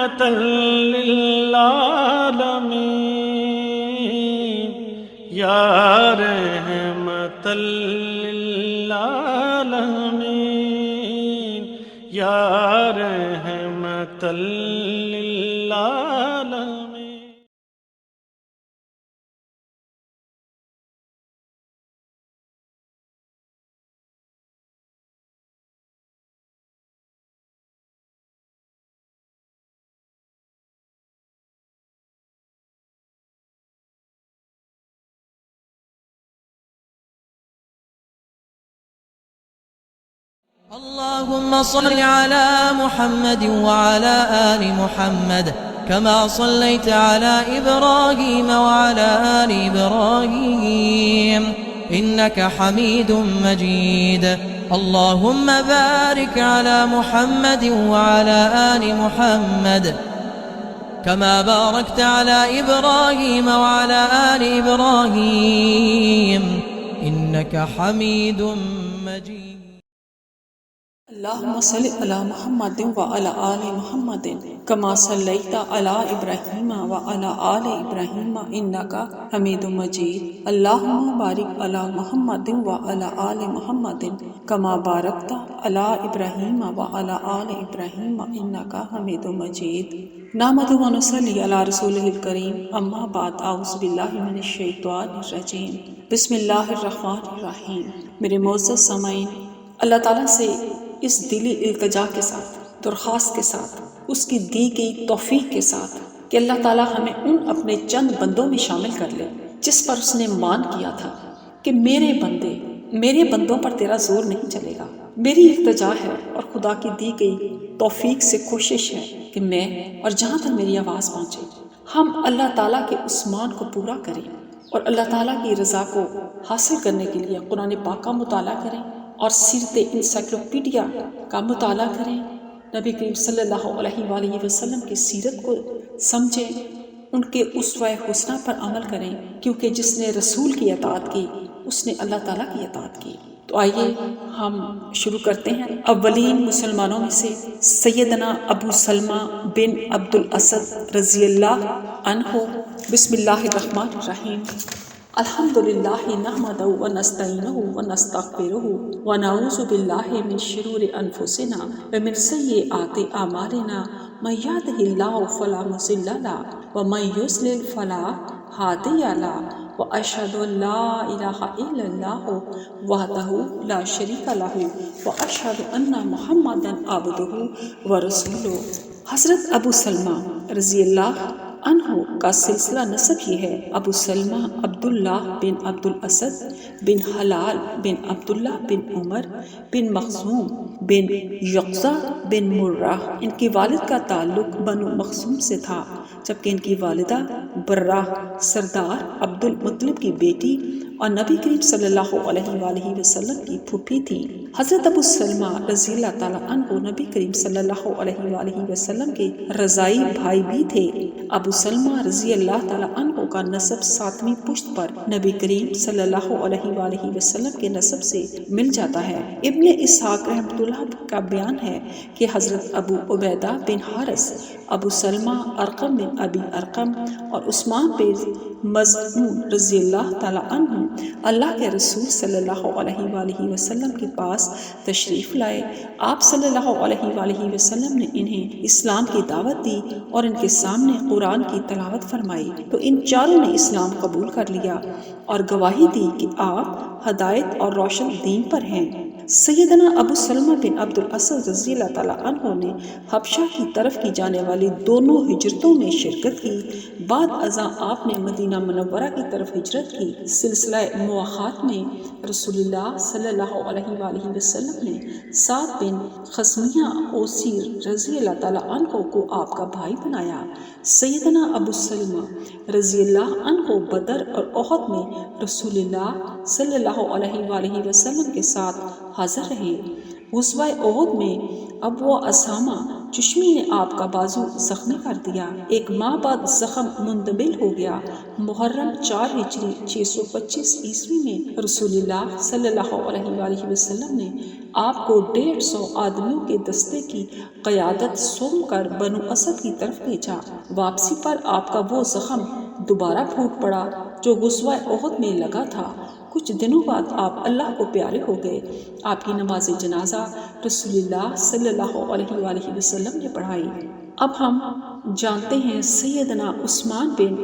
رحمة للعالمين يا رحمة للعالمين يا رحمة للعالمين. اللهم صل على محمد وعلى آل محمد كما صليت على إبراهيم وعلى آل إبراهيم إنك حميد مجيد. اللهم بارك على محمد وعلى آل محمد كما باركت على إبراهيم وعلى آل إبراهيم إنك حميد مجيد. اللهم صل على محمد وعلى آل محمد كما صليت على إبراهيم وعلى آل إبراهيم إنك حميد مجيد. اللهم بارك على محمد وعلى آل محمد كما باركت على إبراهيم وعلى آل إبراهيم إنك حميد مجيد. نحمده ونصلي على رسوله الكريم اما بعد اعوذ باللہ من الشیطان الرجیم بسم اللہ الرحمن الرحیم. میرے معزز سامعین، اللہ تعالیٰ سے اس دلی التجا کے ساتھ، درخواست کے ساتھ، اس کی دی گئی توفیق کے ساتھ کہ اللہ تعالیٰ ہمیں ان اپنے چند بندوں میں شامل کر لے جس پر اس نے مان کیا تھا کہ میرے بندوں پر تیرا زور نہیں چلے گا. میری التجا ہے اور خدا کی دی گئی توفیق سے کوشش ہے کہ میں اور جہاں تک میری آواز پہنچے ہم اللہ تعالیٰ کے اس مان کو پورا کریں اور اللہ تعالیٰ کی رضا کو حاصل کرنے کے لیے قرآن پاک کا مطالعہ کریں اور سیرت انسائکلوپیڈیا کا مطالعہ کریں. نبی کریم صلی اللہ علیہ وآلہ وسلم کی سیرت کو سمجھیں، ان کے اسوہ حسنہ پر عمل کریں، کیونکہ جس نے رسول کی اطاعت کی اس نے اللہ تعالیٰ کی اطاعت کی. تو آئیے ہم شروع کرتے ہیں. اولین مسلمانوں میں سے سیدنا ابو سلمہ بن عبد الاسد رضی اللہ عنہ. بسم اللہ الرحمن الرحیم. الحمدللہ نحمدہ ونستعینہ ونستغفرہ ونعوذ باللہ من شرور انفسنا ومن سیئات اعمالنا من یہدہ اللہ فلا مضل لہ ومن یضلل فلا ہادی لہ واشہد ان لا الہ الا اللہ وحدہ لا شریک لہ واشہد ان محمدا عبدہ ورسولہ. حضرت ابو سلمہ رضی اللہ عنہ کا سلسلہ نسب یہ ہے. ابو سلمہ عبداللہ بن عبد الاسد بن حلال بن عبداللہ بن عمر بن مخزوم بن یقظہ بن مرہ. ان کی والد کا تعلق بنو مخزوم سے تھا، جبکہ ان کی والدہ برہ سردار عبد المطلب کی بیٹی اور نبی کریم صلی اللہ علیہ وآلہ وسلم کی پھوپھی تھی. حضرت ابو سلمہ رضی اللہ تعالیٰ عنہ نبی کریم صلی اللہ علیہ وآلہ وسلم کے رضائی بھائی بھی تھے. ابو سلمہ رضی اللہ تعالیٰ عنہ کا نسب 7ویں پشت پر نبی کریم صلی اللہ علیہ وآلہ وسلم کے نسب سے مل جاتا ہے. ابن اسحاق رحمۃ اللہ کا بیان ہے کہ حضرت ابو عبیدہ بن حارث، ابو سلمہ ارقم بن ابی ارقم اور عثمان بن مظعون رضی اللہ تعالیٰ عنہ اللہ کے رسول صلی اللہ علیہ وآلہ وسلم کے پاس تشریف لائے. آپ صلی اللہ علیہ وآلہ وسلم نے انہیں اسلام کی دعوت دی اور ان کے سامنے قرآن کی تلاوت فرمائی تو ان چاروں نے اسلام قبول کر لیا اور گواہی دی کہ آپ ہدایت اور روشن دین پر ہیں. سیدنا ابو سلمہ بن عبد الاسد رضی اللہ تعالیٰ عنہ نے حبشہ کی طرف کی جانے والی دونوں ہجرتوں میں شرکت کی. بعد ازاں آپ نے مدینہ منورہ کی طرف ہجرت کی. سلسلہ مواخات میں رسول اللہ صلی اللہ علیہ وآلہ وسلم نے سعد بن خصمیہ اوسی رضی اللہ تعالیٰ عنہ کو آپ کا بھائی بنایا. سیدنا ابو سلمہ رضی اللہ عنہ بدر اور احد میں رسول اللہ صلی اللہ علیہ وآلہ وسلم کے ساتھ حاضر رہے. غزوہ احد میں ابو اسامہ چشمی نے آپ کا بازو زخمی کر دیا۔ ایک ماہ بعد زخم مندمل ہو گیا۔ محرم 4 ہجری 625 عیسوی میں رسول اللہ صلی اللہ علیہ وآلہ وسلم نے آپ کو 150 آدمیوں کے دستے کی قیادت سونپ کر بنو اسد کی طرف بھیجا۔ واپسی پر آپ کا وہ زخم دوبارہ پھوٹ پڑا جو غزوہ احد میں لگا تھا۔ کچھ دنوں بعد آپ اللہ کو پیارے ہو گئے۔ آپ کی نماز جنازہ رسول اللہ صلی اللہ علیہ وآلہ وسلم نے پڑھائی۔ اب ہم جانتے ہیں سیدنا عثمان بن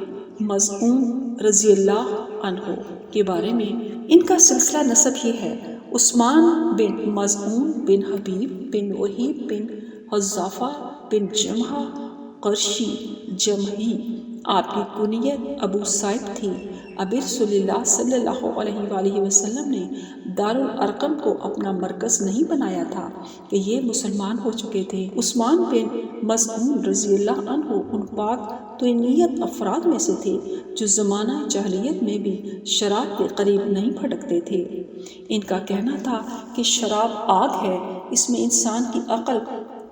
مظعون رضی اللہ عنہ کے بارے میں۔ ان کا سلسلہ نسب یہ ہے: عثمان بن مظعون بن حبیب بن وہیب بن حذافہ بن جمحہ قرشی جمحی۔ آپ کی کنیت ابو سعید تھی۔ ابھی رسول اللہ صلی اللہ علیہ وآلہ وسلم نے دارالارقم کو اپنا مرکز نہیں بنایا تھا کہ یہ مسلمان ہو چکے تھے۔ عثمان بن مظعون رضی اللہ عنہ ان پاک طینیت افراد میں سے تھے جو زمانہ جاہلیت میں بھی شراب کے قریب نہیں پھٹکتے تھے۔ ان کا کہنا تھا کہ شراب آگ ہے، اس میں انسان کی عقل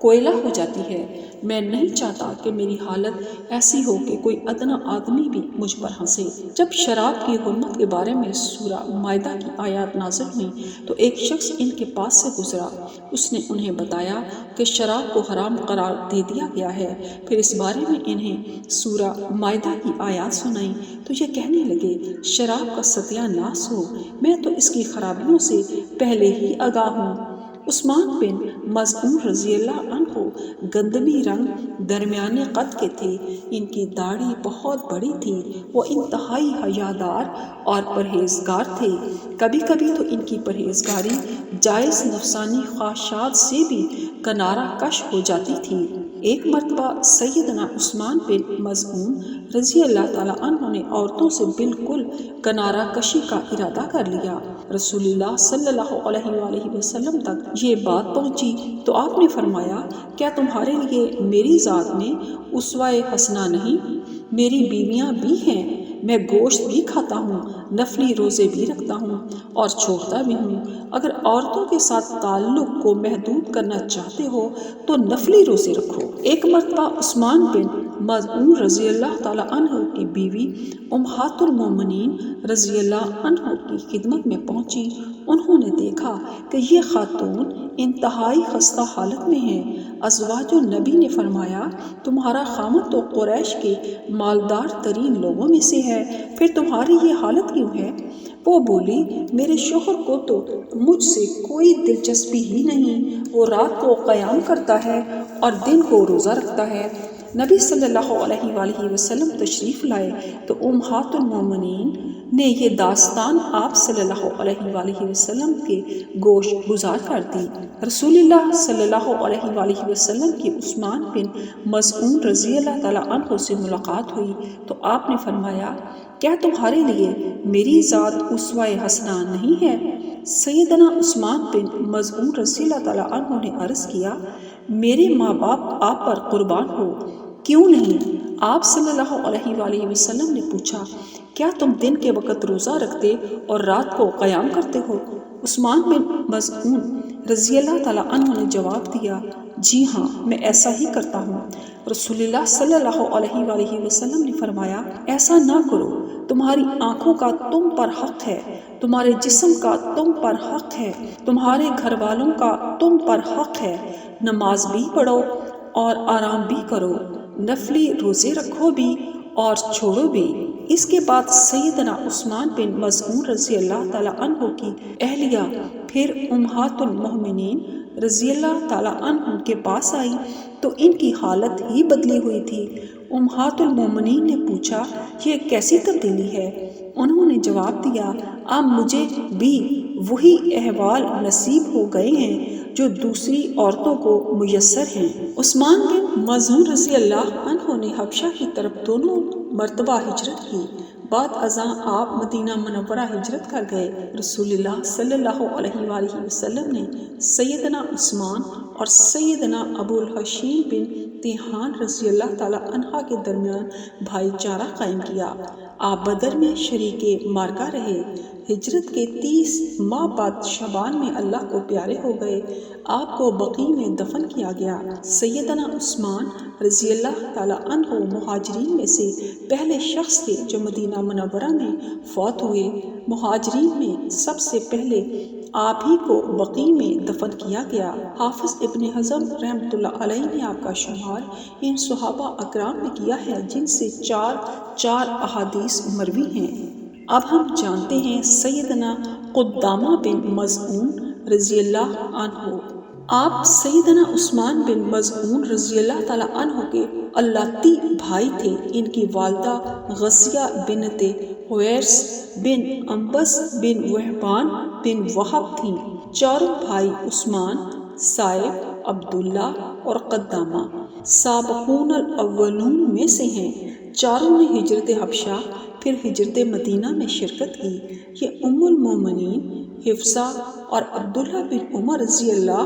کوئلہ ہو جاتی ہے۔ میں نہیں چاہتا کہ میری حالت ایسی ہو کہ کوئی ادنا آدمی بھی مجھ پر ہنسے۔ جب شراب کی حرمت کے بارے میں سورہ مائدہ کی آیات نازل ہوئی تو ایک شخص ان کے پاس سے گزرا۔ اس نے انہیں بتایا کہ شراب کو حرام قرار دے دیا گیا ہے۔ پھر اس بارے میں انہیں سورہ مائدہ کی آیات سنائی تو یہ کہنے لگے، شراب کا ستیہ ناس ہو، میں تو اس کی خرابیوں سے پہلے ہی آگاہ ہوں۔ عثمان بن مظعون رضی اللہ عنہ گندمی رنگ درمیانے قد کے تھے۔ ان کی داڑھی بہت بڑی تھی۔ وہ انتہائی حیادار اور پرہیزگار تھے۔ کبھی کبھی تو ان کی پرہیزگاری جائز نفسانی خواہشات سے بھی کنارہ کش ہو جاتی تھی۔ ایک مرتبہ سیدنا عثمان بن مظعون رضی اللہ تعالیٰ عنہ نے عورتوں سے بالکل کنارہ کشی کا ارادہ کر لیا۔ رسول اللہ صلی اللہ علیہ وآلہ وسلم تک یہ بات پہنچی تو آپ نے فرمایا، کیا تمہارے لیے میری ذات میں اسوہ حسنہ نہیں؟ میری بیویاں بھی ہیں، میں گوشت بھی کھاتا ہوں، نفلی روزے بھی رکھتا ہوں اور چھوڑتا بھی ہوں۔ اگر عورتوں کے ساتھ تعلق کو محدود کرنا چاہتے ہو تو نفلی روزے رکھو۔ ایک مرتبہ عثمان بن مظعون رضی اللہ تعالیٰ عنہ کی بیوی امہات المومنین رضی اللہ عنہ کی خدمت میں پہنچی۔ انہوں نے دیکھا کہ یہ خاتون انتہائی خستہ حالت میں ہے۔ ازواج النبی نے فرمایا، تمہارا خامد تو قریش کے مالدار ترین لوگوں میں سے ہے، پھر تمہاری یہ حالت کیوں ہے؟ وہ بولی، میرے شوہر کو تو مجھ سے کوئی دلچسپی ہی نہیں، وہ رات کو قیام کرتا ہے اور دن کو روزہ رکھتا ہے۔ نبی صلی اللہ علیہ وآلہ وسلم تشریف لائے تو امہات المومنین نے یہ داستان آپ صلی اللہ علیہ وآلہ وسلم کے گوش گزار کر دی۔ رسول اللہ صلی اللہ علیہ وآلہ وسلم کی عثمان بن مظعون رضی اللہ تعالیٰ عنہ سے ملاقات ہوئی تو آپ نے فرمایا، کیا تمہارے لیے میری ذات اسوہ حسنہ نہیں ہے؟ سیدنا عثمان بن مظعون رضی اللہ تعالیٰ عنہ نے عرض کیا، میرے ماں باپ آپ پر قربان ہو، کیوں نہیں؟ آپ صلی اللہ علیہ وآلہ وسلم نے پوچھا، کیا تم دن کے وقت روزہ رکھتے اور رات کو قیام کرتے ہو؟ عثمان بن مظعون رضی اللہ تعالیٰ عنہ نے جواب دیا، جی ہاں، میں ایسا ہی کرتا ہوں۔ رسول اللہ صلی اللہ علیہ وآلہ وسلم نے فرمایا، ایسا نہ کرو، تمہاری آنکھوں کا تم پر حق ہے، تمہارے جسم کا تم پر حق ہے، تمہارے گھر والوں کا تم پر حق ہے۔ نماز بھی پڑھو اور آرام بھی کرو، نفلی روزے رکھو بھی اور چھوڑو بھی۔ اس کے بعد سیدنا عثمان بن مظعون رضی اللہ تعالیٰ عنہ کی اہلیہ پھر امہات المومنین رضی اللہ تعالیٰ عنہ کے پاس آئی تو ان کی حالت ہی بدلی ہوئی تھی۔ امہات المومنین نے پوچھا، یہ کیسی تبدیلی ہے؟ انہوں نے جواب دیا، اب مجھے بھی وہی احوال نصیب ہو گئے ہیں جو دوسری عورتوں کو میسر ہیں۔ عثمان بن مظعون رضی اللہ عنہ نے حبشہ کی طرف دونوں مرتبہ ہجرت کی۔ بعد ازاں آپ مدینہ منورہ ہجرت کر گئے۔ رسول اللہ صلی اللہ علیہ وآلہ وسلم نے سیدنا عثمان اور سیدنا ابو الحشیم بن تیحان رضی اللہ تعالی عنہ کے درمیان بھائی چارہ قائم کیا۔ آپ بدر میں شریک معرکہ رہے۔ ہجرت کے 30 ماہ بعد شعبان میں اللہ کو پیارے ہو گئے۔ آپ کو بقیع میں دفن کیا گیا۔ سیدنا عثمان رضی اللہ تعالی عنہ مہاجرین میں سے پہلے شخص تھے جو مدینہ منورہ میں فوت ہوئے۔ مہاجرین میں سب سے پہلے آپ ہی کو بقیع میں دفن کیا گیا۔ حافظ ابن حزم رحمۃ اللہ علیہ نے آپ کا شمار ان صحابہ اکرام میں کیا ہے جن سے چار احادیث مروی ہیں۔ اب ہم جانتے ہیں سیدنا قدامہ بن مظعون رضی اللہ عنہ۔ آپ سیدنا عثمان بن مظعون رضی اللہ تعالیٰ عنہ کے اللاتی بھائی تھے۔ ان کی والدہ غزیہ بنت حویرث بن انبس بن وہبان بن وہب تھیں۔ چاروں بھائی عثمان، صائب، عبداللہ اور قدامہ سابقون الاولون میں سے ہیں۔ چاروں نے ہجرت حبشہ پھر ہجرت مدینہ میں شرکت کی۔ یہ ام المومنین حفصہ اور عبداللہ بن عمر رضی اللہ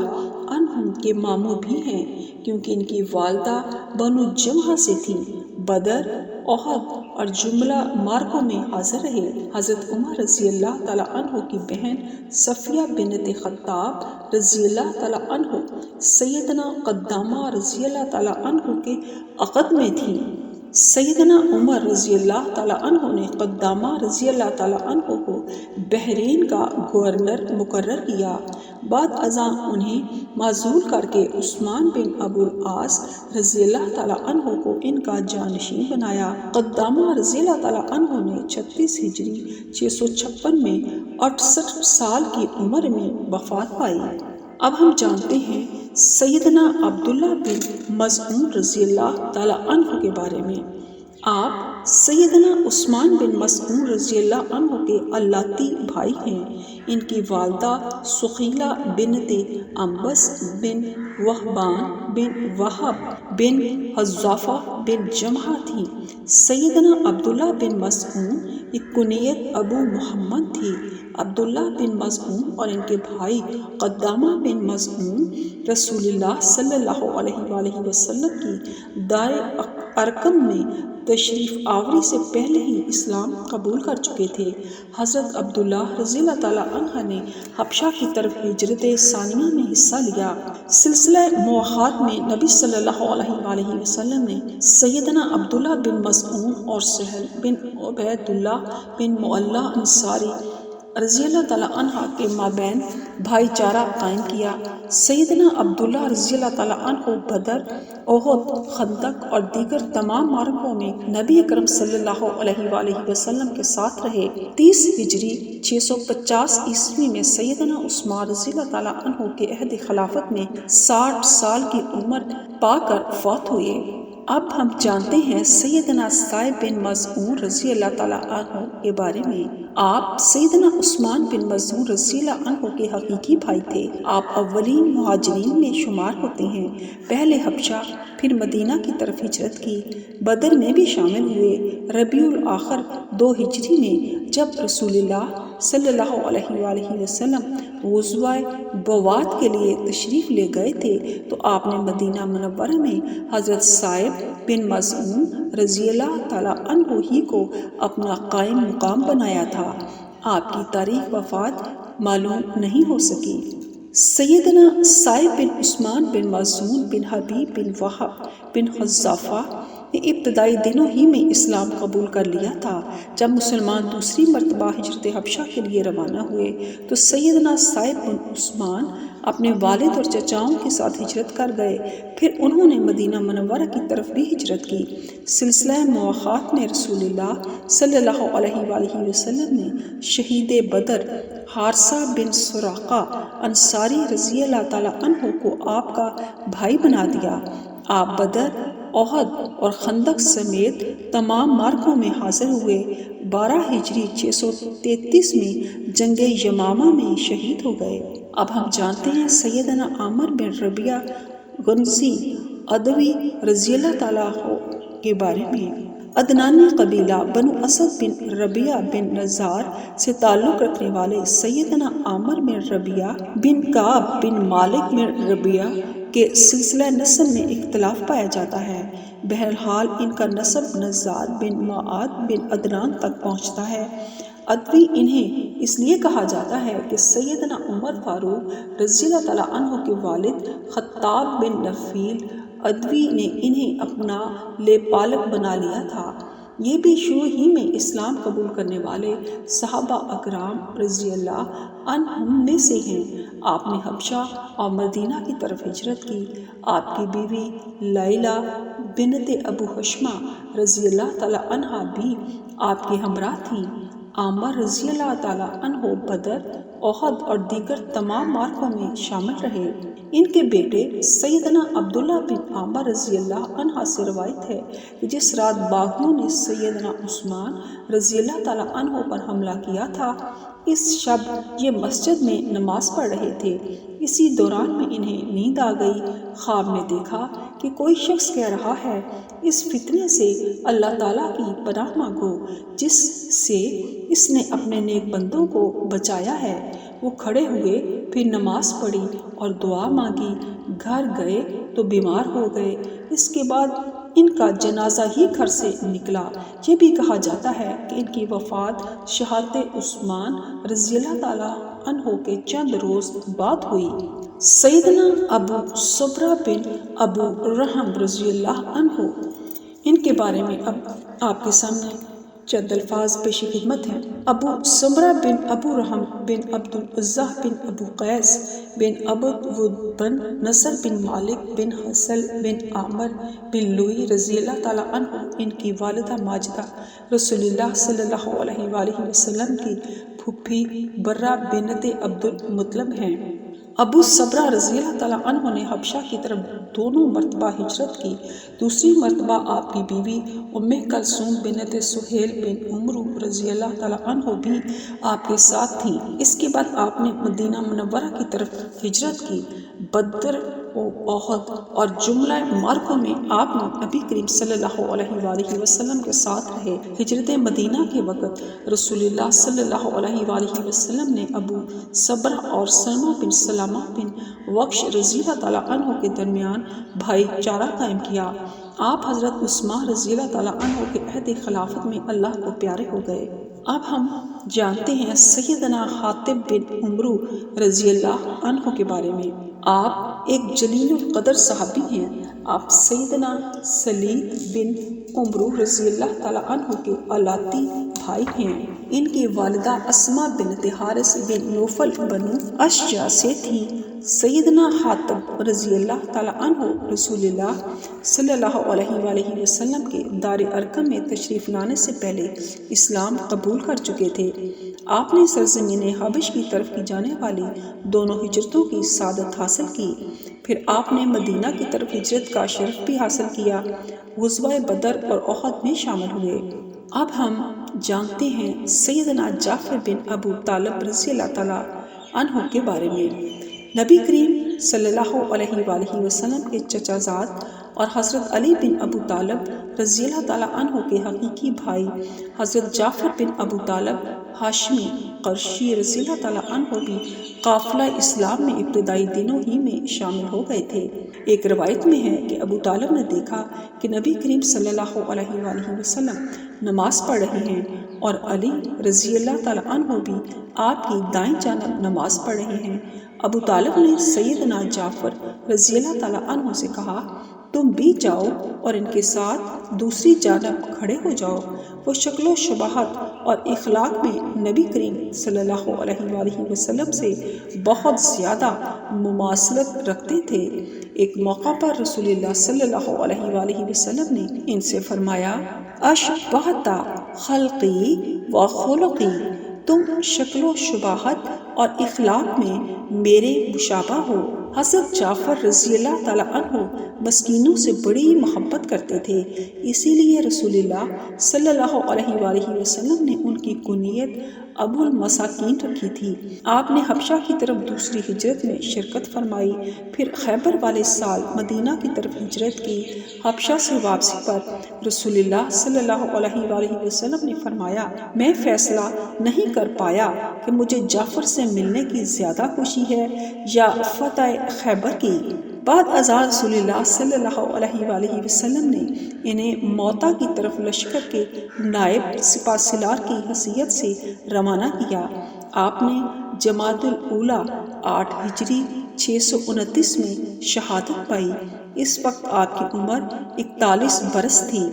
عنہم کے ماموں بھی ہیں کیونکہ ان کی والدہ بنو جمحہ سے تھیں۔ بدر، احد اور جملہ معرکوں میں حاضر رہے۔ حضرت عمر رضی اللہ تعالیٰ عنہ کی بہن صفیہ بنت خطاب رضی اللہ تعالیٰ عنہ سیدنا قدامہ رضی اللہ تعالیٰ عنہ کے عقد میں تھیں۔ سیدنا عمر رضی اللہ تعالیٰ عنہ نے قدامہ رضی اللہ تعالیٰ عنہ کو بحرین کا گورنر مقرر کیا۔ بعد ازاں انہیں معزول کر کے عثمان بن ابو العاص رضی اللہ تعالیٰ عنہ کو ان کا جانشین بنایا۔ قدامہ رضی اللہ تعالیٰ عنہ نے 36 ہجری 656 میں 68 سال کی عمر میں وفات پائی۔ اب ہم جانتے ہیں سیدنا عبداللہ بن مظعون رضی اللہ تعالیٰ عنہ کے بارے میں۔ آپ سیدنا عثمان بن مظعون رضی اللہ عنہ کے اللاتی بھائی ہیں۔ ان کی والدہ سخیلہ بنت انبس بن وہبان بن وہب بن حذافہ بن جمحہ تھیں۔ سیدنا عبداللہ بن مظعون کی کنیت ابو محمد تھی۔ عبداللہ بن مظعون اور ان کے بھائی قدامہ بن مظعون رسول اللہ صلی اللہ علیہ وآلہ وسلم کی دار ارقم میں تشریف آوری سے پہلے ہی اسلام قبول کر چکے تھے۔ حضرت عبداللہ رضی اللہ تعالیٰ عنہ نے حبشہ کی طرف ہجرت ثانیہ میں حصہ لیا۔ سلسلہ مواخات میں نبی صلی اللہ علیہ وآلہ وسلم نے سیدنا عبداللہ بن مظعون اور سہل بن عبید اللہ بن معلہ انصاری رضی اللہ تعالیٰ عنہ کے مابین بھائی چارہ قائم کیا۔ سیدنا عبداللہ رضی اللہ تعالیٰ عنہ بدر، احد، خندق اور دیگر تمام معرکوں میں نبی اکرم صلی اللہ علیہ وآلہ وسلم کے ساتھ رہے۔ 30 ہجری 650 عیسوی میں سیدنا عثمان رضی اللہ تعالیٰ عنہ کے عہد خلافت میں 60 سال کی عمر پا کر فوت ہوئے۔ اب ہم جانتے ہیں سیدنا صائب بن مظعون رضی اللہ تعالیٰ عنہ کے بارے میں۔ آپ سیدنا عثمان بن مظعون رضی اللہ عنہ کے حقیقی بھائی تھے۔ آپ اولین مہاجرین میں شمار ہوتے ہیں۔ پہلے حبشہ پھر مدینہ کی طرف ہجرت کی۔ بدر میں بھی شامل ہوئے۔ ربیع الاخر 2 ہجری میں جب رسول اللہ صلی اللہ علیہ وآلہ وسلم غزوہ بوات کے لیے تشریف لے گئے تھے تو آپ نے مدینہ منورہ میں حضرت صائب بن مظعون رضی اللہ تعالیٰ عنہ ہی کو اپنا قائم مقام بنایا تھا۔ آپ کی تاریخ وفات معلوم نہیں ہو سکی۔ سیدنا صائب بن عثمان بن مظعون بن حبیب بن وہب بن حذافہ نے ابتدائی دنوں ہی میں اسلام قبول کر لیا تھا۔ جب مسلمان دوسری مرتبہ ہجرت حبشہ کے لیے روانہ ہوئے تو سیدنا صائب بن عثمان اپنے والد اور چچاؤں کے ساتھ ہجرت کر گئے۔ پھر انہوں نے مدینہ منورہ کی طرف بھی ہجرت کی۔ سلسلہ مواخات میں رسول اللہ صلی اللہ علیہ وآلہ وسلم نے شہید بدر حارثہ بن سراقہ انصاری رضی اللہ تعالیٰ عنہ کو آپ کا بھائی بنا دیا۔ آپ بدر، احد اور خندق سمیت تمام معرکوں میں حاضر ہوئے۔ 12 ہجری 633 میں جنگ یمامہ میں شہید ہو گئے۔ اب ہم جانتے ہیں سیدنا عامر بن ربیعہ غنزی ادوی رضی اللہ تعالیٰ کے بارے میں۔ عدنانی قبیلہ بنو اسد بن ربیعہ بن نزار سے تعلق رکھنے والے سیدنا عامر بن ربیعہ بن کعب بن مالک بن ربیعہ کہ سلسلہ نسب میں اختلاف پایا جاتا ہے۔ بہرحال ان کا نسب نزار بن معاد بن عدنان تک پہنچتا ہے۔ ادوی انہیں اس لیے کہا جاتا ہے کہ سیدنا عمر فاروق رضی اللہ تعالیٰ عنہ کے والد خطاب بن نفیل ادوی نے انہیں اپنا لیپالک بنا لیا تھا۔ یہ بھی شروع ہی میں اسلام قبول کرنے والے صحابہ اکرام رضی اللہ عنہم میں سے ہیں۔ آپ نے حبشہ اور مدینہ کی طرف ہجرت کی۔ آپ کی بیوی لیلہ بنت ابو حشمہ رضی اللہ تعالیٰ عنہ بھی آپ کے ہمراہ تھیں۔ عامر رضی اللہ تعالیٰ عنہ بدر، احد اور دیگر تمام معرکوں میں شامل رہے۔ ان کے بیٹے سیدنا عبداللہ بن عامر رضی اللہ عنہ سے روایت ہے کہ جس رات باغیوں نے سیدنا عثمان رضی اللہ تعالیٰ عنہ پر حملہ کیا تھا، اس شب یہ مسجد میں نماز پڑھ رہے تھے۔ اسی دوران میں انہیں نیند آ گئی۔ خواب میں دیکھا کہ کوئی شخص کہہ رہا ہے، اس فتنے سے اللہ تعالیٰ کی پناہ مانگو جس سے اس نے اپنے نیک بندوں کو بچایا ہے۔ وہ کھڑے ہوئے، پھر نماز پڑھی اور دعا مانگی۔ گھر گئے تو بیمار ہو گئے۔ اس کے بعد ان کا جنازہ ہی گھر سے نکلا۔ یہ بھی کہا جاتا ہے کہ ان کی وفات شہادت عثمان رضی اللہ تعالیٰ عنہ کے چند روز بعد ہوئی۔ سیدنا ابو صبرہ بن ابو رحم رضی اللہ عنہ، ان کے بارے میں اب آپ کے سامنے چند الفاظ پیش خدمت ہیں۔ ابو صبرہ بن ابو رحم بن عبد العزہ بن ابو قیس بن عبد ود بن نصر بن مالک بن حسل بن عامر بن لوئی رضی اللہ تعالیٰ عنہ، ان کی والدہ ماجدہ رسول اللہ صلی اللہ علیہ وآلہ وسلم کی پھوپھی برہ بنت عبد المطلب ہیں۔ ابو صبرہ رضی اللہ تعالیٰ عنہ نے حبشہ کی طرف دونوں مرتبہ ہجرت کی۔ دوسری مرتبہ آپ کی بیوی ام کلثوم بنت سہیل بن عمرو رضی اللہ تعالیٰ عنہ بھی آپ کے ساتھ تھیں۔ اس کے بعد آپ نے مدینہ منورہ کی طرف ہجرت کی۔ بدر و احد اور جملہ معرکوں میں آپ نبی کریم صلی اللہ علیہ وآلہ وسلم کے ساتھ رہے۔ ہجرت مدینہ کے وقت رسول اللہ صلی اللہ علیہ وآلہ وسلم نے ابو صبرہ اور سلمہ بن سلامہ بن وقش رضی اللہ تعالیٰ عنہ کے درمیان بھائی چارہ قائم کیا۔ آپ حضرت عثمان رضی اللہ تعالیٰ عنہ کے عہد خلافت میں اللہ کو پیارے ہو گئے۔ اب ہم جانتے ہیں سیدنا حاتب بن عمرو رضی اللہ عنہ کے بارے میں۔ آپ ایک جلیل القدر صحابی ہیں۔ آپ سیدنا سلید بن عمرو رضی اللہ تعالیٰ عنہ کے اولاتی بھائی ہیں۔ ان کی والدہ اسماء بنت حارث بن نوفل بنو اشجع سے تھیں۔ سیدنا حاتب رضی اللہ تعالیٰ عنہ رسول اللہ صلی اللہ علیہ وآلہ وسلم کے دار ارقم میں تشریف لانے سے پہلے اسلام قبول کر چکے تھے۔ آپ نے سرزمین حبش کی طرف کی جانے والی دونوں ہجرتوں کی سعادت حاصل کی۔ پھر آپ نے مدینہ کی طرف ہجرت کا شرف بھی حاصل کیا۔ غزوہ بدر اور احد میں شامل ہوئے۔ اب ہم جانتے ہیں سیدنا جعفر بن ابو طالب رضی اللہ تعالیٰ عنہ کے بارے میں۔ نبی کریم صلی اللہ علیہ وآلہ وسلم کے چچا زاد اور حضرت علی بن ابو طالب رضی اللہ تعالیٰ عنہ کے حقیقی بھائی حضرت جعفر بن ابو طالب ہاشمی قرشی رضی اللہ تعالیٰ عنہ بھی قافلہ اسلام میں ابتدائی دنوں ہی میں شامل ہو گئے تھے۔ ایک روایت میں ہے کہ ابو طالب نے دیکھا کہ نبی کریم صلی اللہ علیہ وآلہ وسلم نماز پڑھ رہے ہیں اور علی رضی اللہ تعالیٰ عنہ بھی آپ کی دائیں جانب نماز پڑھ رہے ہیں۔ ابو طالب نے سیدنا جعفر رضی اللہ تعالیٰ عنہ سے کہا، تم بھی جاؤ اور ان کے ساتھ دوسری جانب کھڑے ہو جاؤ۔ وہ شکل و شباہت اور اخلاق میں نبی کریم صلی اللہ علیہ وآلہ وسلم سے بہت زیادہ مماثلت رکھتے تھے۔ ایک موقع پر رسول اللہ صلی اللہ علیہ وآلہ وسلم نے ان سے فرمایا، اشبہت خلقی و خلقی، تم شکل و شباہت اور اخلاق میں میرے مشابہ ہو۔ حضرت جعفر رضی اللہ تعالیٰ عنہ مسکینوں سے بڑی محبت کرتے تھے، اسی لیے رسول اللہ صلی اللہ علیہ وآلہ وسلم نے ان کی کنیت ابو المساکین رکھی تھی۔ آپ نے حبشہ کی طرف دوسری ہجرت میں شرکت فرمائی، پھر خیبر والے سال مدینہ کی طرف ہجرت کی۔ حبشہ سے واپسی پر رسول اللہ صلی اللہ علیہ وآلہ وسلم نے فرمایا، میں فیصلہ نہیں کر پایا کہ مجھے جعفر سے ملنے کی زیادہ خوشی ہے یا فتح خیبر کی۔ بعد ازاں رسول اللہ صلی اللہ علیہ وآلہ وسلم نے انہیں موتا کی طرف لشکر کے نائب سپہ سالار کی حیثیت سے روانہ کیا۔ آپ نے جمادی الاولیٰ 8 ہجری 629 میں شہادت پائی۔ اس وقت آپ کی عمر 41 برس تھی۔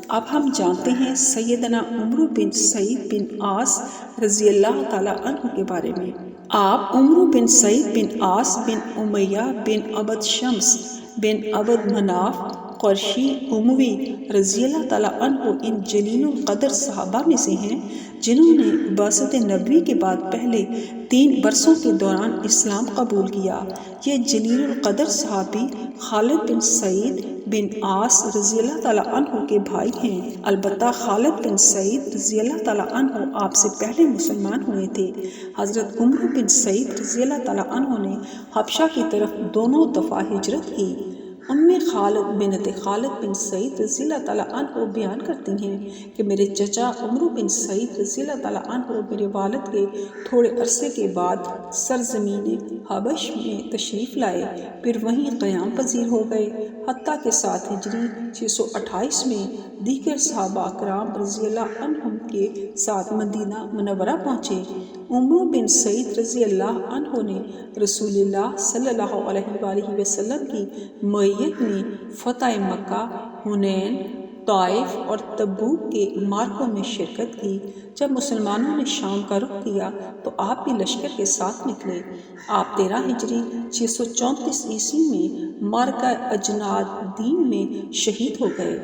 اب ہم جانتے ہیں سیدنا عمرو بن سعید بن عاص رضی اللہ تعالیٰ عنہ کے بارے میں۔ آپ عمرو بن سعید بن عاص بن امیہ بن عبد شمس بن عبد مناف قرشی اموی رضی اللہ تعالیٰ عنہ ان جلیل القدر صحابہ میں سے ہیں جنہوں نے بعثت نبوی کے بعد پہلے 3 برسوں کے دوران اسلام قبول کیا۔ یہ جلیل القدر صحابی خالد بن سعید بن عاص رضی اللہ تعالیٰ عنہ کے بھائی ہیں۔ البتہ خالد بن سعید رضی اللہ تعالیٰ عنہ آپ سے پہلے مسلمان ہوئے تھے۔ حضرت عمرو بن سعید رضی اللہ تعالیٰ عنہ نے حبشہ کی طرف دونوں دفعہ ہجرت کی۔ خالد بنت خالد بن سعید رضی اللہ تعالیٰ عنہ بیان کرتی ہیں کہ میرے چچا عمرو بن سعید رضی اللہ تعالیٰ عنہ میرے والد کے تھوڑے عرصے کے بعد سرزمین حبش میں تشریف لائے، پھر وہیں قیام پذیر ہو گئے، حتیٰ کہ 7 ہجری 628 میں دیگر صحابہ اکرام رضی اللہ عنہم کے ساتھ مدینہ منورہ پہنچے۔ عمرو بن سعید رضی اللہ عنہ نے رسول اللہ صلی اللہ علیہ وآلہ وسلم کی معیت میں فتح مکہ، حنین، طائف اور تبوک کے معرکوں میں شرکت کی۔ جب مسلمانوں نے شام کا رخ کیا تو آپ بھی لشکر کے ساتھ نکلے۔ آپ 13 ہجری 634 عیسوی میں معرکہ اجنادین میں شہید ہو گئے۔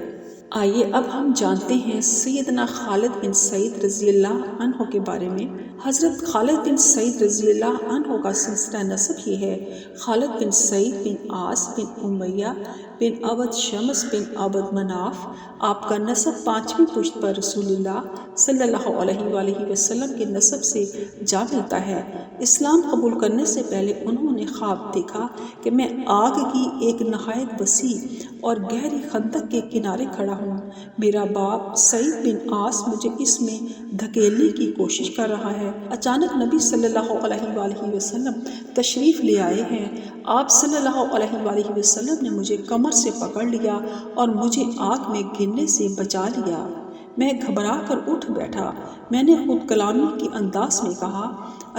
آئیے اب ہم جانتے ہیں سیدنا خالد بن سعید رضی اللہ عنہ کے بارے میں۔ حضرت خالد بن سعید رضی اللہ عنہ کا سلسلہ نسب یہ ہے: خالد بن سعید بن عاص بن امیہ بن عبد شمس بن عبد مناف۔ آپ کا نسب 5ویں پشت پر رسول اللہ صلی اللہ علیہ وآلہ وسلم کے نسب سے جا ملتا ہے۔ اسلام قبول کرنے سے پہلے انہوں نے خواب دیکھا کہ میں آگ کی ایک نہایت وسیع اور گہری خندق کے کنارے کھڑا ہوں۔ میرا باپ سعید بن عاص مجھے اس میں دھکیلنے کی کوشش کر رہا ہے۔ اچانک نبی صلی اللہ علیہ وآلہ وسلم تشریف لے آئے ہیں۔ آپ صلی اللہ علیہ وآلہ وسلم نے مجھے کمر سے پکڑ لیا اور مجھے آگ میں گرنے سے بچا لیا۔ میں گھبرا کر اٹھ بیٹھا۔ میں نے خود کلامی کے انداز میں کہا،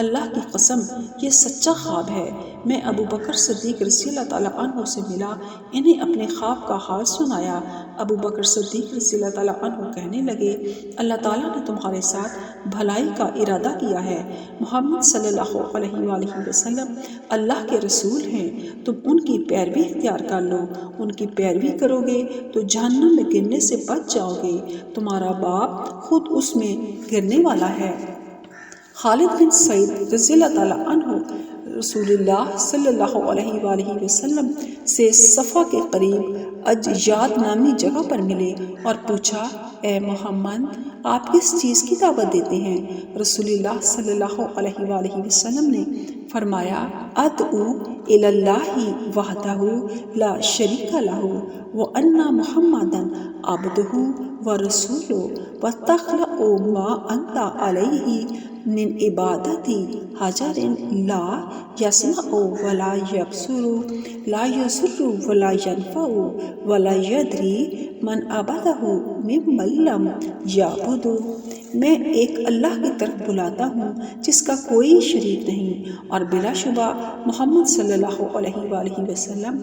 اللہ کی قسم یہ سچا خواب ہے۔ میں ابو بکر صدیق رضی اللہ تعالیٰ عنہ سے ملا، انہیں اپنے خواب کا حال سنایا۔ ابو بکر صدیق رضی اللہ تعالیٰ عنہ کہنے لگے، اللہ تعالیٰ نے تمہارے ساتھ بھلائی کا ارادہ کیا ہے۔ محمد صلی اللہ علیہ وآلہ وسلم اللہ کے رسول ہیں، تم ان کی پیروی اختیار کر لو۔ ان کی پیروی کرو گے تو جہنم میں گرنے سے بچ جاؤ گے، تمہارا باپ خود اس میں گرنے والا ہے۔ خالد بن سعید رضی اللہ تعالیٰ عنہ رسول اللہ صلی اللہ علیہ وآلہ وسلم سے صفا کے قریب اجیاد نامی جگہ پر ملے اور پوچھا، اے محمد آپ کس چیز کی دعوت دیتے ہیں؟ رسول اللہ صلی اللہ علیہ وآلہ وسلم نے فرمایا، ادعو الی اللہ وحدہ لا شریک لہ وان محمدا عبدہ ورسولہ وتخلع ما انت علیہ من عبادت حجر لا یسمع ولا یبصر لا یضر ولا ینفع ولا یدری من عبدہ ممن لم یعبد۔ میں ایک اللہ کی طرف بلاتا ہوں جس کا کوئی شریک نہیں، اور بلا شبہ محمد صلی اللہ علیہ وآلہ وسلم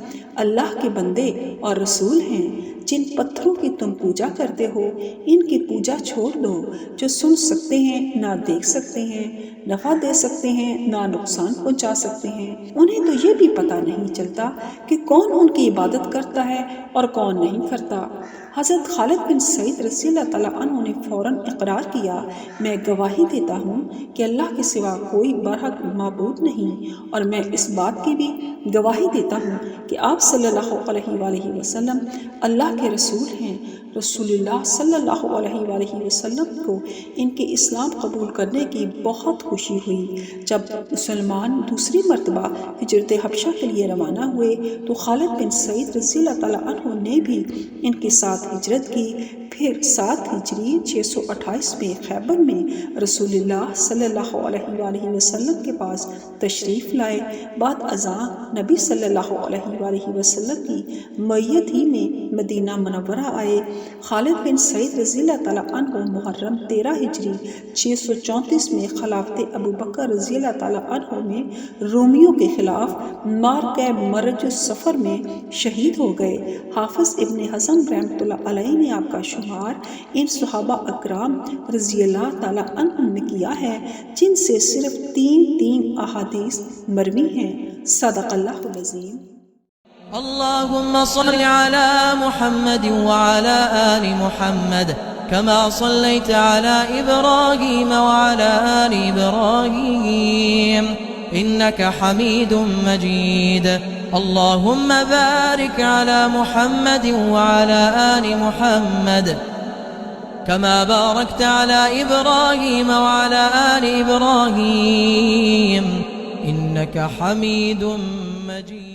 اللہ کے بندے اور رسول ہیں۔ جن پتھروں کی تم پوجا کرتے ہو ان کی پوجا چھوڑ دو، جو سن سکتے ہیں نہ دیکھ سکتے ہیں، نفع دے سکتے ہیں نہ نقصان پہنچا سکتے ہیں۔ انہیں تو یہ بھی پتہ نہیں چلتا کہ کون ان کی عبادت کرتا ہے اور کون نہیں کرتا۔ حضرت خالد بن سعید رضی اللہ تعالیٰ عنہ نے فوراً اقرار کیا، میں گواہی دیتا ہوں کہ اللہ کے سوا کوئی برحق معبود نہیں، اور میں اس بات کی بھی گواہی دیتا ہوں کہ آپ صلی اللہ علیہ وآلہ وسلم اللہ کے رسول ہیں۔ رسول اللہ صلی اللہ علیہ وآلہ وسلم کو ان کے اسلام قبول کرنے کی بہت خوشی ہوئی۔ جب مسلمان دوسری مرتبہ ہجرت حبشہ کے لیے روانہ ہوئے تو خالد بن سعید رضی اللہ تعالیٰ عنہ نے بھی ان کے ساتھ ہجرت کی۔ پھر 7 ہجری 628 میں خیبر میں رسول اللہ صلی اللہ علیہ وآلہ وسلم کے پاس تشریف لائے۔ بعد ازاں نبی صلی اللہ علیہ وآلہ وسلم کی معیت ہی میں مدینہ منورہ آئے۔ خالد بن سعید رضی اللہ تعالیٰ عنہ محرم 13 ہجری 634 میں خلافت ابو بکر رضی اللہ تعالیٰ عنہ میں رومیوں کے خلاف معرکہ مرج السفر میں شہید ہو گئے۔ حافظ ابن حزم رحمۃ اللہ علیہ نے آپ کا شمار ان صحابہ اکرام رضی اللہ تعالیٰ عنہ میں کیا ہے جن سے صرف 3 احادیث مروی ہیں۔ صدق اللہ العظیم۔ اللهم صل على محمد وعلى آل محمد كما صليت على إبراهيم وعلى آل إبراهيم إنك حميد مجيد اللهم بارك على محمد وعلى آل محمد كما باركت على إبراهيم وعلى آل إبراهيم إنك حميد مجيد